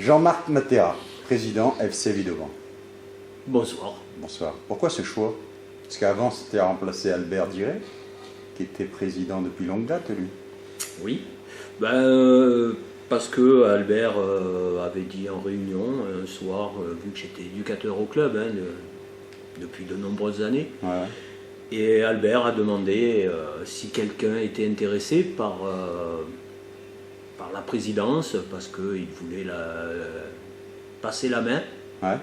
Jean-Marc Matera, président FC Villeauban. Bonsoir. Bonsoir. Pourquoi ce choix? Parce qu'avant, c'était à remplacer Albert Diret, qui était président depuis longue date, lui. Oui. Parce que Albert avait dit en réunion un soir, vu que j'étais éducateur au club depuis de nombreuses années, Ouais. et Albert a demandé si quelqu'un était intéressé par la présidence, parce qu'il voulait passer la main. Ouais.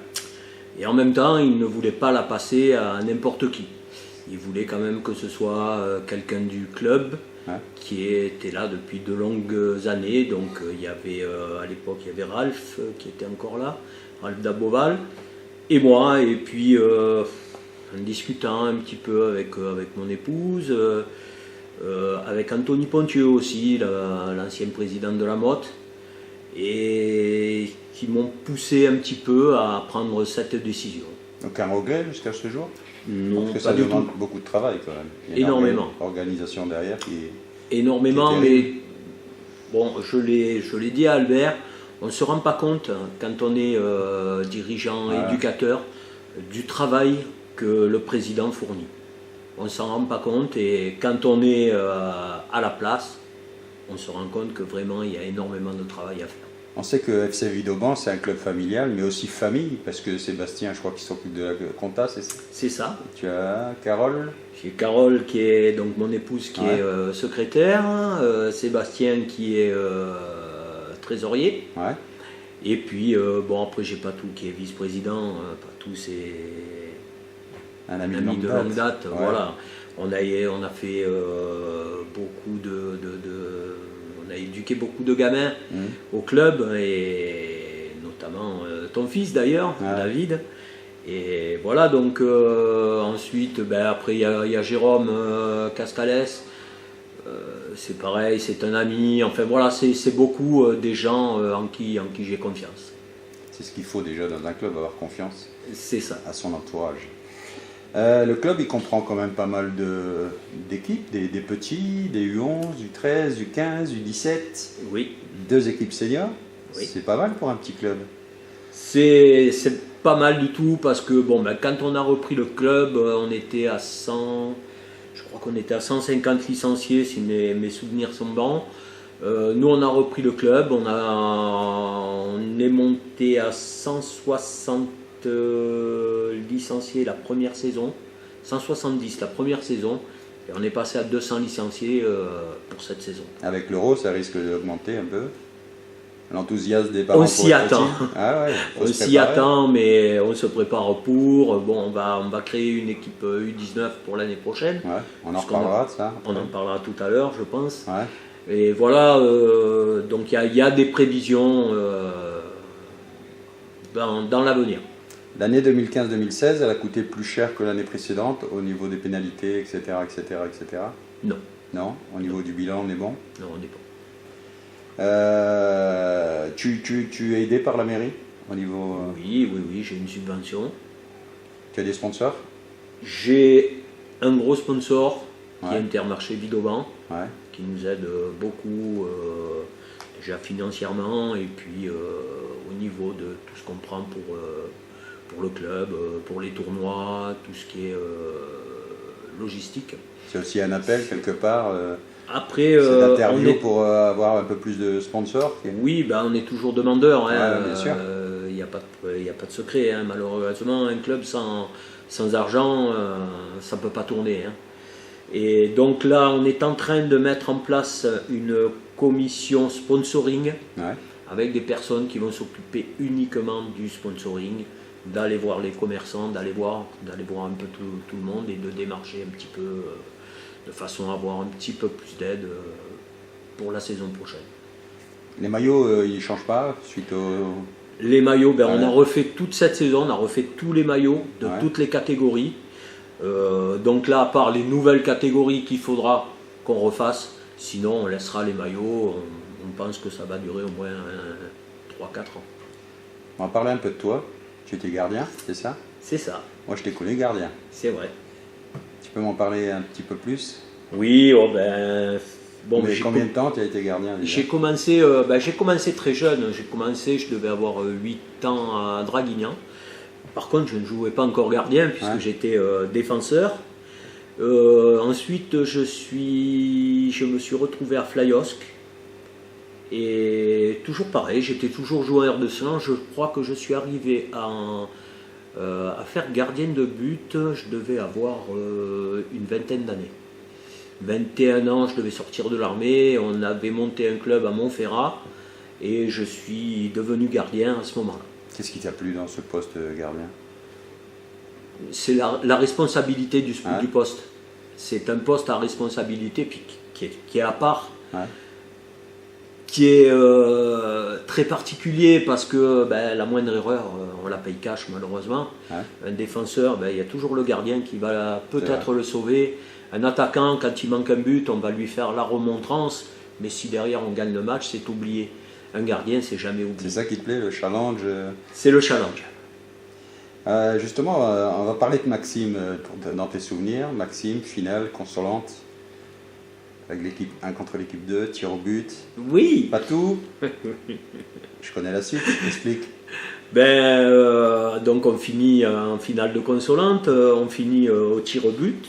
Et en même temps, il ne voulait pas la passer à n'importe qui. Il voulait quand même que ce soit quelqu'un du club, Ouais. qui était là depuis de longues années. Donc il y avait à l'époque, il y avait Ralph qui était encore là, Ralph Daboval, et moi. Et puis en discutant un petit peu avec mon épouse, avec Anthony Pontieux aussi, l'ancien président de la Motte, et qui m'ont poussé un petit peu à prendre cette décision. Aucun regret jusqu'à ce jour? Non, Parce que pas ça du demande tout. beaucoup de travail quand même. Il y a Énormément. une organisation derrière qui... Énormément, C'est mais terrible. bon, je l'ai dit à Albert, on ne se rend pas compte quand on est dirigeant, Ouais. éducateur, du travail que le président fournit. On ne s'en rend pas compte, et quand on est à la place, on se rend compte que vraiment il y a énormément de travail à faire. On sait que FC Villeauban, c'est un club familial, mais aussi famille, parce que Sébastien, je crois qu'il s'occupe de la compta, c'est ça? C'est ça. Tu as Carole? J'ai Carole qui est donc mon épouse qui Ouais. est secrétaire, Sébastien qui est trésorier. Ouais. Et puis, bon, après, j'ai pas tout qui est vice-président, pas tout, c'est Un un ami ami de longue date. Ouais. Voilà. On a fait beaucoup on a éduqué beaucoup de gamins au club, et notamment ton fils d'ailleurs, Ouais. David. Et voilà, donc ensuite, après, il y a Jérôme Cascales. C'est pareil, c'est un ami. Enfin voilà, c'est beaucoup des gens en qui j'ai confiance. C'est ce qu'il faut déjà dans un club, avoir confiance C'est ça. à son entourage. Le club, il comprend quand même pas mal d'équipes, des petits, des U11, du 13, du 15, du 17, Oui. 2 équipes seniors. Oui. C'est pas mal pour un petit club. C'est pas mal du tout, parce que bon, quand on a repris le club, on était à 100, je crois qu'on était à 150 licenciés si mes souvenirs sont bons. Nous on a repris le club, on est monté à 160 licenciés la première saison, 170 la première saison, et on est passé à 200 licenciés pour cette saison. Avec l'euro, ça risque d'augmenter un peu. L'enthousiasme des parents. On s'y attend. Ah ouais, faut On se s'y préparer. attend, mais on se prépare pour. Bon, on va créer une équipe U19 pour l'année prochaine. Ouais, on en Parce qu'on reparlera de ça. On en parlera tout à l'heure, je pense. Ouais. Et voilà, donc il y a des prévisions dans l'avenir. L'année 2015-2016, elle a coûté plus cher que l'année précédente au niveau des pénalités, etc., etc., etc. Non, Non, au niveau du bilan, on est bon. non, on n'est pas. Tu es aidé par la mairie au niveau. Oui, j'ai une subvention. Tu as des sponsors? J'ai un gros sponsor qui Ouais. est Intermarché Villeauban, Ouais. qui nous aide beaucoup, déjà financièrement, et puis au niveau de tout ce qu'on prend pour le club, pour les tournois, tout ce qui est logistique. C'est aussi un appel quelque part. Après, Cette on interview est, pour avoir un peu plus de sponsors. oui, on est toujours demandeur. Ouais, bien sûr. Il n'y a pas de secret. Malheureusement, un club sans argent, ça ne peut pas tourner. Et donc là, on est en train de mettre en place une commission sponsoring, Ouais. avec des personnes qui vont s'occuper uniquement du sponsoring, d'aller voir les commerçants, d'aller voir un peu tout le monde, et de démarcher un petit peu de façon à avoir un petit peu plus d'aide pour la saison prochaine. Les maillots, ils ne changent pas suite au. Les maillots, on Ouais. a refait toute cette saison, on a refait tous les maillots de Ouais. toutes les catégories. Donc là, à part les nouvelles catégories qu'il faudra qu'on refasse, sinon on laissera les maillots. On pense que ça va durer au moins 3-4 ans. On va parler un peu de toi. Tu étais gardien, c'est ça? C'est ça, Moi, je t'ai connu gardien. c'est vrai. Tu peux m'en parler un petit peu plus? Oui, Bon, mais combien de temps tu as été gardien déjà? J'ai commencé très jeune. Je devais avoir 8 ans à Draguignan. Par contre, je ne jouais pas encore gardien puisque j'étais défenseur. Ensuite, je me suis retrouvé à Flyosque. Et toujours pareil, j'étais toujours joueur de slant. Je crois que je suis arrivé à faire gardien de but. Je devais avoir une vingtaine d'années. 21 ans, je devais sortir de l'armée. On avait monté un club à Montferrat. Et je suis devenu gardien à ce moment-là. Qu'est-ce qui t'a plu dans ce poste gardien? C'est la responsabilité du poste. C'est un poste à responsabilité puis qui est à part, qui est très particulier parce que la moindre erreur, on la paye cash malheureusement. Un défenseur, il y a toujours le gardien qui va peut-être le sauver. Un attaquant, quand il manque un but, on va lui faire la remontrance, mais si derrière on gagne le match, c'est oublié. Un gardien, c'est jamais oublié. C'est ça qui te plaît, le challenge? C'est le challenge. Justement, on va parler de Maxime dans tes souvenirs. Maxime, finale, consolante, avec l'équipe 1 contre l'équipe 2, tir au but. Oui. Pas tout. Je connais la suite, explique. Donc on finit en finale de consolante, on finit au tir au but.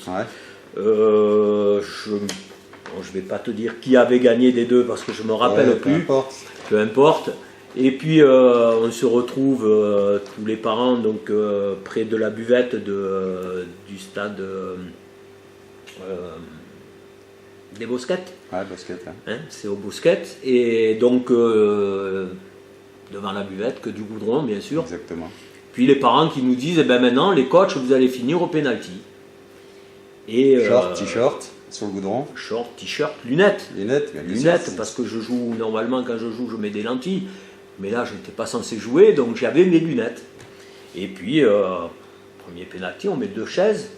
Je ne vais pas te dire qui avait gagné des deux parce que je ne me rappelle plus. Peu importe. Et puis on se retrouve tous les parents donc près de la buvette du stade des Bosquettes. Bosquettes. C'est au Bosquettes. Et donc devant la buvette, que du goudron bien sûr. Exactement. Puis les parents qui nous disent maintenant les coachs vous allez finir au penalty. Et short, t-shirt sur le goudron. Short, t-shirt, lunettes. Lunettes, parce que je joue, normalement quand je joue je mets des lentilles. Mais là je n'étais pas censé jouer donc j'avais mes lunettes. Et puis premier penalty, on met 2 chaises.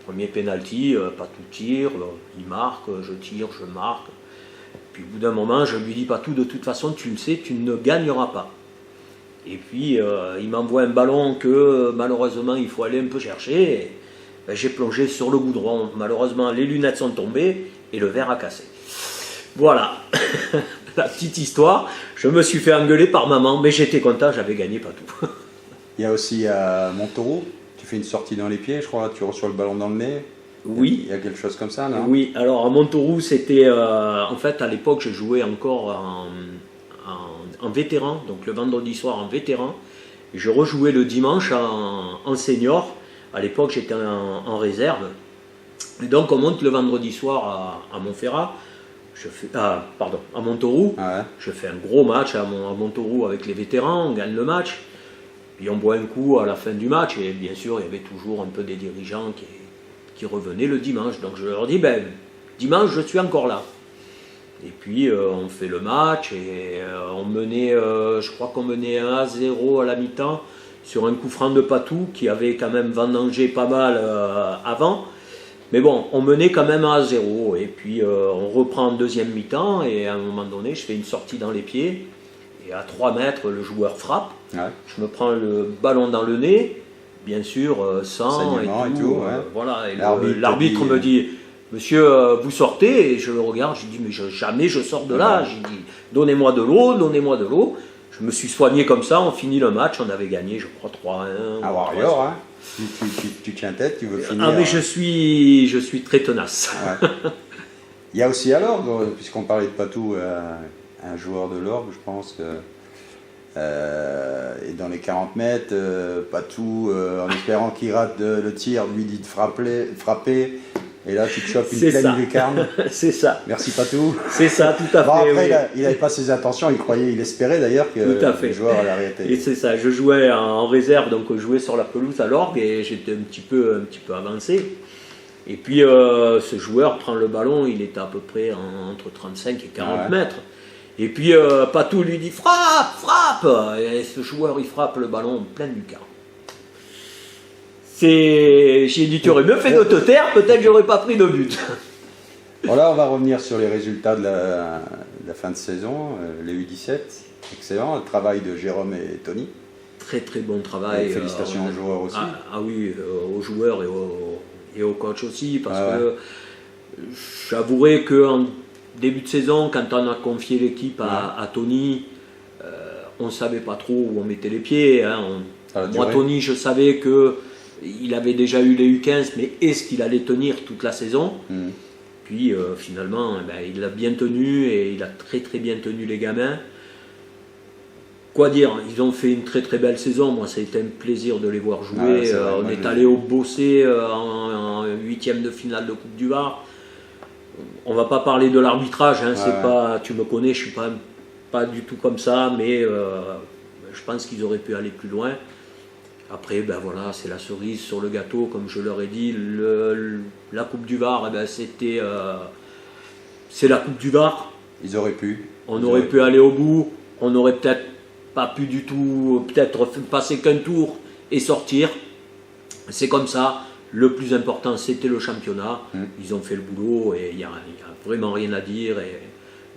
Premier penalty, pas tout tire, il marque, je tire, je marque. Puis au bout d'un moment je lui dis pas tout, de toute façon tu le sais, tu ne gagneras pas. Et puis il m'envoie un ballon que malheureusement il faut aller un peu chercher. J'ai plongé sur le goudron. Malheureusement, les lunettes sont tombées et le verre a cassé. Voilà, la petite histoire. Je me suis fait engueuler par maman, mais j'étais content, j'avais gagné pas tout. Il y a aussi à Montauroux, tu fais une sortie dans les pieds, je crois, tu reçois le ballon dans le nez. Oui. Il y a quelque chose comme ça, non? Oui, alors à Montauroux, c'était... en fait, à l'époque, je jouais encore en vétéran, donc le vendredi soir en vétéran. Et je rejouais le dimanche en senior. À l'époque, j'étais en réserve. Et donc, on monte le vendredi soir à Montferrat. À Montauroux. Je fais un gros match à Montauroux avec les vétérans. On gagne le match. Puis on boit un coup à la fin du match. Et bien sûr, il y avait toujours un peu des dirigeants qui revenaient le dimanche. Donc, je leur dis, dimanche, je suis encore là. Et puis, on fait le match. Et on menait, je crois qu'on menait 1-0 à la mi-temps. Sur un coup franc de Patou qui avait quand même vendangé pas mal avant. Mais bon, on menait quand même 1-0. Et puis on reprend en deuxième mi-temps et à un moment donné, je fais une sortie dans les pieds. Et à 3 mètres, le joueur frappe. Je me prends le ballon dans le nez. Bien sûr, sang et tout. Voilà. Et l'arbitre me dit, monsieur, vous sortez. Et je le regarde, je dis, mais jamais je sors de là. J'ai dit, donnez-moi de l'eau, donnez-moi de l'eau. Je me suis soigné comme ça, on finit le match, on avait gagné, je crois, 3-1. Un warrior, hein. Tu tiens tête, tu veux finir. Mais je suis très tenace. Il y a aussi à l'Orgue, puisqu'on parlait de Patou, un joueur de l'Orgue, je pense que. Et dans les 40 mètres, Patou, en espérant qu'il rate le tir, lui dit de frapper. Et là, tu te chopes une pleine lucarne. C'est ça. Merci Patou. C'est ça, tout à fait. Après, il n'avait pas ses intentions, il espérait d'ailleurs que le joueur allait arrêter. Et c'est ça, je jouais en réserve, donc je jouais sur la pelouse à l'Orgue et j'étais un petit peu avancé. Et puis ce joueur prend le ballon, il était à peu près entre 35 et 40 mètres. Et puis Patou lui dit frappe. Et ce joueur il frappe le ballon en pleine lucarne. J'ai dit, tu aurais mieux fait de te taire, peut-être j'aurais pas pris de but. Voilà, on va revenir sur les résultats de la fin de saison, les U17. Excellent, le travail de Jérôme et Tony. Très très bon travail. Et félicitations aux joueurs aussi. Oui, aux joueurs et aux coachs aussi, parce que j'avouerai qu'en début de saison, quand on a confié l'équipe à Tony, on ne savait pas trop où on mettait les pieds. Hein. Moi, Tony, je savais qu'il avait déjà eu les U15, mais est-ce qu'il allait tenir toute la saison? Puis finalement, il l'a bien tenu et il a très très bien tenu les gamins. Quoi dire, ils ont fait une très très belle saison. Moi, ça a été un plaisir de les voir jouer. On est allé au Bossé en 8e de finale de Coupe du Var. On va pas parler de l'arbitrage, hein, c'est pas, tu me connais, je suis pas du tout comme ça, mais je pense qu'ils auraient pu aller plus loin. Après, voilà, c'est la cerise sur le gâteau, comme je leur ai dit. La Coupe du Var, c'est la Coupe du Var. Ils auraient pu. On aurait pu aller au bout. On aurait peut-être pas pu du tout, peut-être passer qu'un tour et sortir. C'est comme ça. Le plus important, c'était le championnat. Ils ont fait le boulot et il n'y a vraiment rien à dire. Et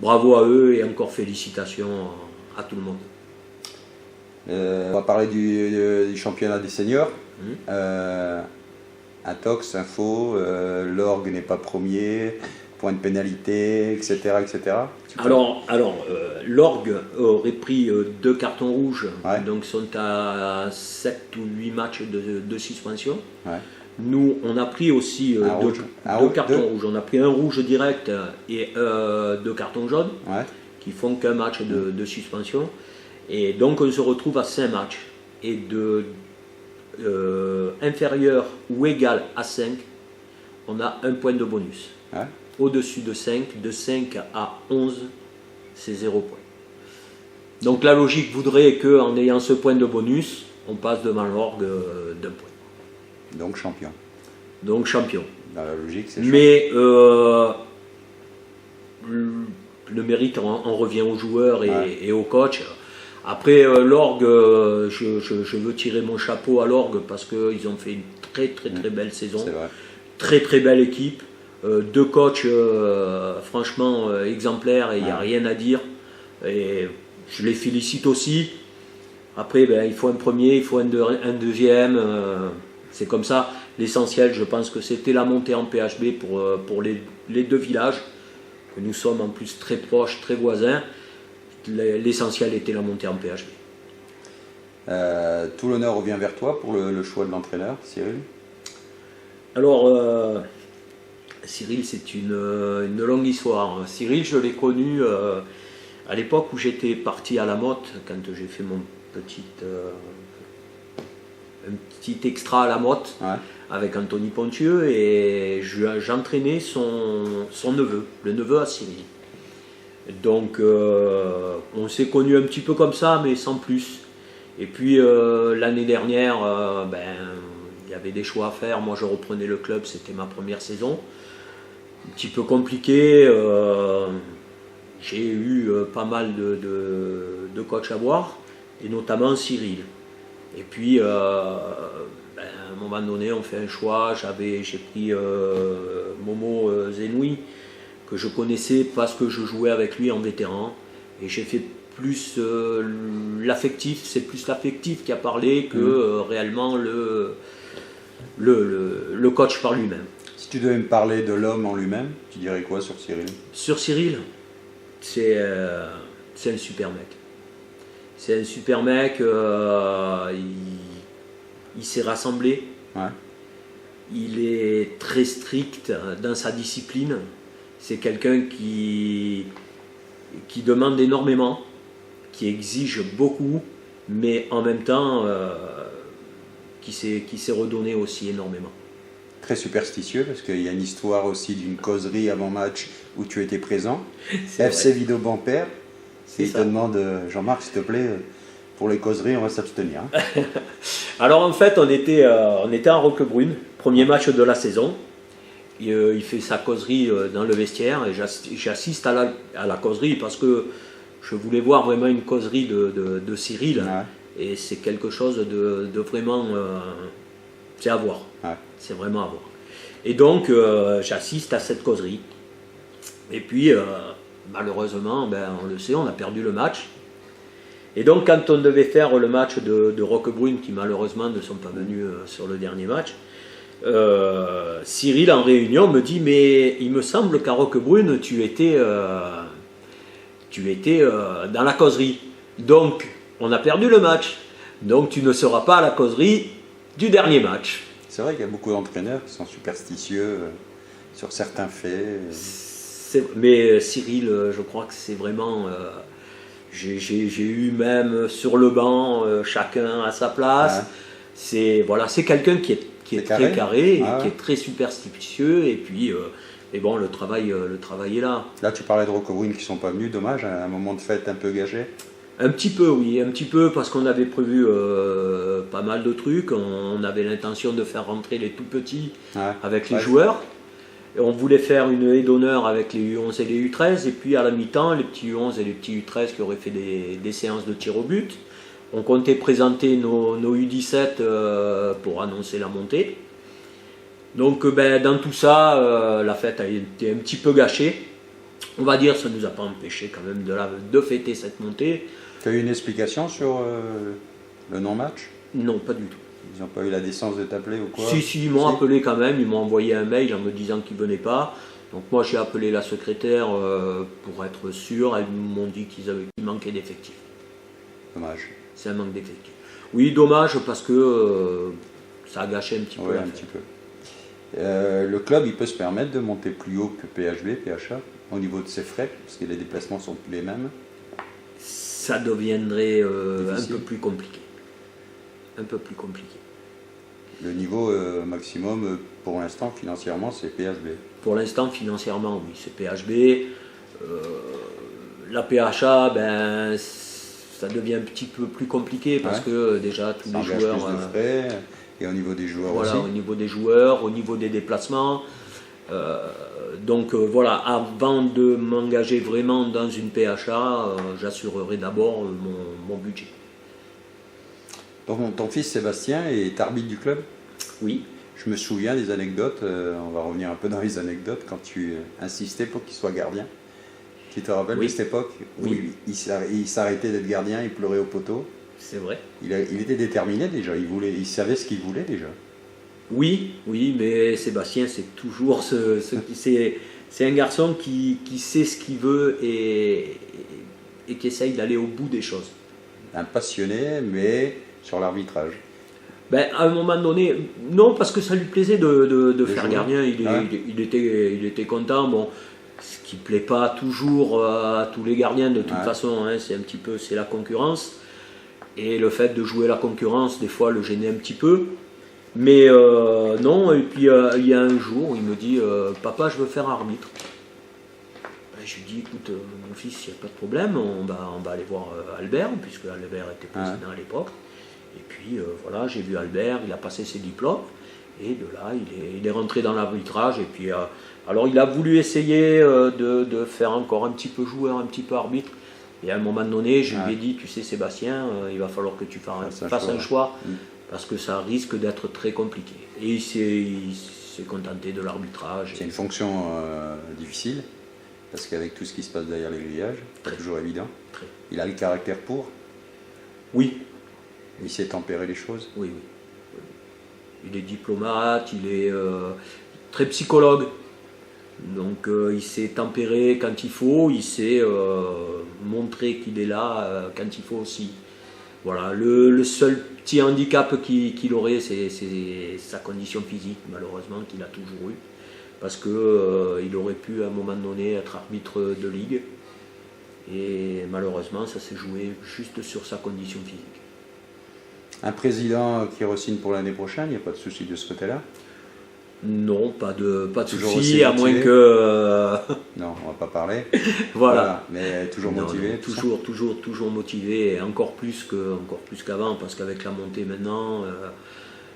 bravo à eux et encore félicitations à tout le monde. On va parler du championnat des seniors. Intox, info, l'orgue n'est pas premier, point de pénalité, etc. etc. Alors l'orgue aurait pris 2 cartons rouges, donc sont à 7 ou 8 matchs de suspension. Nous, on a pris aussi 2 cartons rouges. On a pris un rouge direct et 2 cartons jaunes qui font qu'un match de suspension. Et donc, on se retrouve à 5 matchs. Et de inférieur ou égal à 5, on a un point de bonus. Au-dessus de 5, de 5 à 11, c'est 0 point. Donc, la logique voudrait qu'en ayant ce point de bonus, on passe devant l'orgue d'un point. Donc champion. Donc champion. Dans la logique, c'est champion. Mais le mérite en revient aux joueurs et aux coachs. Après l'orgue, je veux tirer mon chapeau à l'orgue parce qu'ils ont fait une très très très belle saison. C'est vrai. Très très belle équipe. 2 coachs franchement exemplaires et il n'y a rien à dire. Et je les félicite aussi. Après, il faut un premier, il faut un deuxième. C'est comme ça. L'essentiel, je pense que c'était la montée en PHB pour les 2 villages, que nous sommes en plus très proches, très voisins. L'essentiel était la montée en PHB. Tout l'honneur revient vers toi pour le choix de l'entraîneur, Cyril. Alors, Cyril, c'est une longue histoire. Cyril, je l'ai connu à l'époque où j'étais parti à la Motte, quand j'ai fait mon un petit extra à la Motte avec Anthony Pontieux, et j'entraînais son neveu, le neveu à Cyril. Donc on s'est connus un petit peu comme ça, mais sans plus. Et puis l'année dernière, il y avait des choix à faire. Moi, je reprenais le club, c'était ma première saison. Un petit peu compliqué. J'ai eu pas mal de coachs à voir, et notamment Cyril. Et puis, à un moment donné, on fait un choix. J'ai pris Momo Zenoui, que je connaissais parce que je jouais avec lui en vétéran. Et j'ai fait plus l'affectif. C'est plus l'affectif qui a parlé que réellement le coach par lui-même. Si tu devais me parler de l'homme en lui-même, tu dirais quoi sur Cyril? Sur Cyril, c'est un super mec. C'est un super mec, il s'est rassemblé. Il est très strict dans sa discipline. C'est quelqu'un qui demande énormément, qui exige beaucoup, mais en même temps qui s'est redonné aussi énormément. Très superstitieux, parce qu'il y a une histoire aussi d'une causerie avant match où tu étais présent. FC Vidéo Bampère. Et il te demande, Jean-Marc, s'il te plaît, pour les causeries, on va s'abstenir. Alors en fait, on était à Roquebrune, premier match de la saison. Il fait sa causerie dans le vestiaire et j'assiste à la causerie parce que je voulais voir vraiment une causerie de Cyril. Et c'est quelque chose de vraiment... c'est à voir. C'est vraiment à voir. Et donc, j'assiste à cette causerie. Et puis... malheureusement, on le sait, on a perdu le match. Et donc, quand on devait faire le match de Roquebrune, qui malheureusement ne sont pas venus sur le dernier match, Cyril en réunion me dit mais il me semble qu'à Roquebrune tu étais dans la causerie. Donc on a perdu le match. Donc tu ne seras pas à la causerie du dernier match. C'est vrai qu'il y a beaucoup d'entraîneurs qui sont superstitieux sur certains faits. Mais Cyril, je crois que c'est vraiment... j'ai eu même sur le banc, chacun à sa place. C'est quelqu'un qui est très carré et qui est très superstitieux. Et puis, mais bon, le travail est là. Là, tu parlais de Roquebrune qui ne sont pas venus, dommage, à un moment de fête un peu gâché. Un petit peu, oui, un petit peu, parce qu'on avait prévu pas mal de trucs. On avait l'intention de faire rentrer les tout petits avec les joueurs. Et on voulait faire une haie d'honneur avec les U11 et les U13, et puis à la mi-temps, les petits U11 et les petits U13 qui auraient fait des séances de tir au but. On comptait présenter nos U17 pour annoncer la montée. Donc dans tout ça, la fête a été un petit peu gâchée. On va dire, ça ne nous a pas empêché quand même de fêter cette montée. Tu as eu une explication sur le non-match? Non, pas du tout. Ils n'ont pas eu la décence de t'appeler ou quoi? Si, ils m'ont appelé quand même, ils m'ont envoyé un mail en me disant qu'ils ne venaient pas. Donc moi j'ai appelé la secrétaire pour être sûr, elles m'ont dit qu'il manquait d'effectifs. Dommage. C'est un manque d'effectifs. Oui, dommage parce que ça a gâché un petit peu. Oui, un petit peu. Le club, il peut se permettre de monter plus haut que PHB, PHA, au niveau de ses frais, parce que les déplacements sont plus les mêmes. Ça deviendrait un peu plus compliqué. Un peu plus compliqué. Le niveau maximum, pour l'instant, financièrement, c'est PHB. Pour l'instant, financièrement, oui, c'est PHB. La PHA, ben, ça devient un petit peu plus compliqué parce que déjà tous les joueurs... plus de frais, et au niveau des joueurs aussi. Voilà, au niveau des joueurs, au niveau des déplacements. Donc voilà, avant de m'engager vraiment dans une PHA, j'assurerai d'abord mon budget. Donc, ton fils Sébastien est arbitre du club? Oui. Je me souviens des anecdotes, on va revenir un peu dans les anecdotes, quand tu insistais pour qu'il soit gardien. Tu te rappelles de cette époque où il s'arrêtait d'être gardien, il pleurait au poteau? C'est vrai. Il était déterminé déjà, il savait ce qu'il voulait déjà. Oui, mais Sébastien, c'est toujours c'est un garçon qui sait ce qu'il veut et qui essaye d'aller au bout des choses. Un passionné, mais sur l'arbitrage. Ben, à un moment donné, non, parce que ça lui plaisait de faire gardien, il était content. Bon, ce qui ne plaît pas toujours à tous les gardiens de toute façon, hein, c'est la concurrence. Et le fait de jouer la concurrence, des fois, le gênait un petit peu. Mais non, et puis il y a un jour où il me dit papa, je veux faire arbitre. Ben, je lui dis écoute, mon fils, il n'y a pas de problème, on va aller voir Albert, puisque Albert était président à l'époque. Et puis voilà, j'ai vu Albert, il a passé ses diplômes, et de là, il est rentré dans l'arbitrage. Et puis, alors il a voulu essayer de faire encore un petit peu joueur, un petit peu arbitre. Et à un moment donné, je lui ai dit, tu sais Sébastien, il va falloir que tu fasses un choix. Parce que ça risque d'être très compliqué. Et il s'est contenté de l'arbitrage. C'est une fonction difficile, parce qu'avec tout ce qui se passe derrière les grillages, pas toujours évident. Il a le caractère pour? Oui. Il sait tempérer les choses? Oui. Il est diplomate, il est très psychologue. Donc il sait tempérer quand il faut, il sait montrer qu'il est là quand il faut aussi. Voilà, le seul petit handicap qu'il aurait, c'est sa condition physique, malheureusement, qu'il a toujours eu. Parce qu'il aurait pu, à un moment donné, être arbitre de ligue. Et malheureusement, ça s'est joué juste sur sa condition physique. Un président qui re-signe pour l'année prochaine, il n'y a pas de souci de ce côté-là? Non, pas de souci, à moins que... Non, on va pas parler. Voilà. Mais toujours motivé. Toujours motivé, et encore plus qu'avant, parce qu'avec la montée maintenant,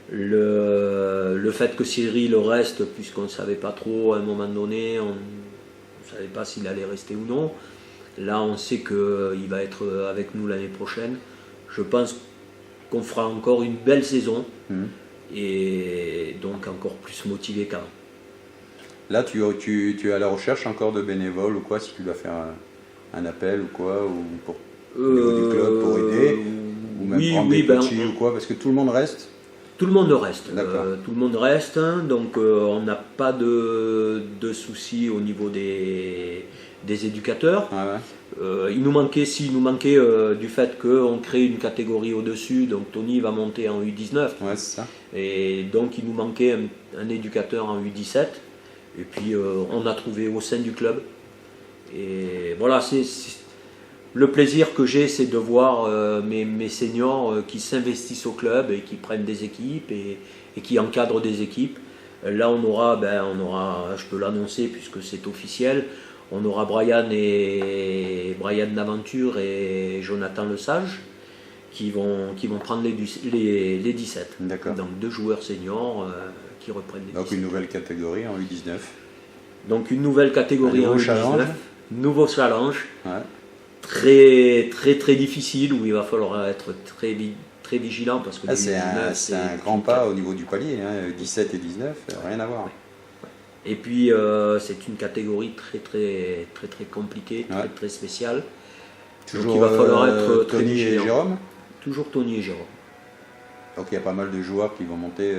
le fait que Cyril reste, puisqu'on ne savait pas trop à un moment donné, on ne savait pas s'il allait rester ou non. Là, on sait qu'il va être avec nous l'année prochaine. Je pense qu'on fera encore une belle saison. Et donc encore plus motivé qu'avant. Là, tu es à la recherche encore de bénévoles ou quoi, si tu dois faire un appel ou quoi, ou au niveau du club pour aider, ou même prendre des coachings ou quoi, parce que tout le monde reste. Tout le monde reste. D'accord. Tout le monde reste, hein, donc on n'a pas de soucis au niveau des éducateurs. Ah ouais. Il nous manquait du fait qu'on crée une catégorie au-dessus, donc Tony va monter en U19. Ouais, c'est ça. Et donc il nous manquait un éducateur en U17. Et puis on a trouvé au sein du club. Et voilà, le plaisir que j'ai, c'est de voir mes seniors qui s'investissent au club et qui prennent des équipes et qui encadrent des équipes. Là, on aura, je peux l'annoncer puisque c'est officiel, on aura Brian Naventure et Jonathan Lesage qui vont prendre les 17. D'accord. Donc 2 joueurs seniors qui reprennent les 17. Donc une nouvelle catégorie en U19. Donc une nouvelle catégorie en U19. Challenge. Nouveau challenge. Ouais. Très très très difficile où il va falloir être très vigilant parce que c'est un grand pas au niveau du palier, hein. 17 et 19, rien à voir. Et puis c'est une catégorie très compliquée, très spéciale. Toujours. Donc il va falloir être très Tony et vigilant. Jérôme. Toujours Tony et Jérôme. Donc il y a pas mal de joueurs qui vont monter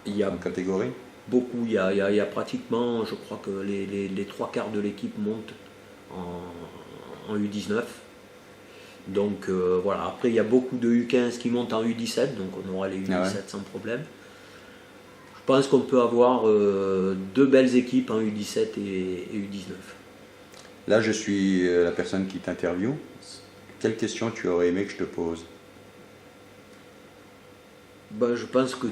en catégorie. Beaucoup, il y a pratiquement, je crois que les 3/4 de l'équipe montent en U19. Donc voilà, après il y a beaucoup de U15 qui montent en U17, donc on aura les U17 sans problème. Je pense qu'on peut avoir 2 belles équipes en U17 et U19. Là je suis la personne qui t'interviewe. Quelle question tu aurais aimé que je te pose? Je pense que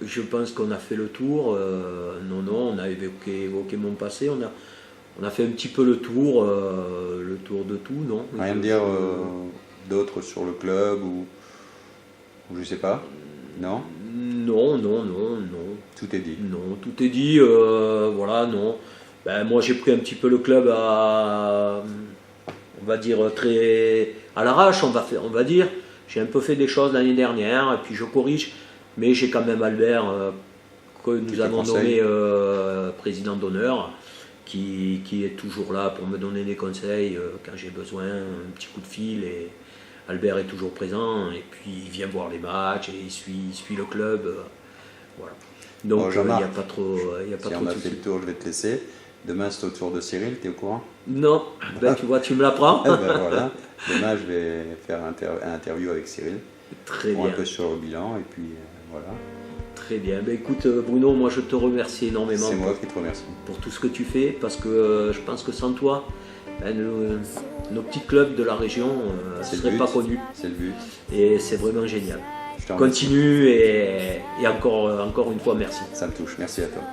je pense qu'on a fait le tour. On a évoqué mon passé. On a fait un petit peu le tour de tout, non? Rien de dire d'autre sur le club ou je sais pas? Non? Non. Tout est dit. Non, tout est dit. Voilà, non. Moi, j'ai pris un petit peu le club on va dire très à l'arrache, on va dire. J'ai un peu fait des choses l'année dernière, et puis je corrige. Mais j'ai quand même Albert que nous avons nommé président d'honneur. Qui est toujours là pour me donner des conseils quand j'ai besoin, un petit coup de fil. Et Albert est toujours présent et puis il vient voir les matchs et il suit le club. Voilà. Donc il n'y a pas trop si on a fait le tour, je vais te laisser. Demain c'est au tour de Cyril, tu es au courant? Non, tu vois, tu me l'apprends. Voilà. Demain je vais faire un interview avec Cyril. Très bien. Un peu sur le bilan et puis voilà. Très bien. Écoute Bruno, moi je te remercie énormément. C'est moi qui te remercie. Pour tout ce que tu fais, parce que je pense que sans toi, nos petits clubs de la région ne seraient pas connus. C'est le but. Et c'est vraiment génial. Continue et encore une fois merci. Ça me touche. Merci à toi.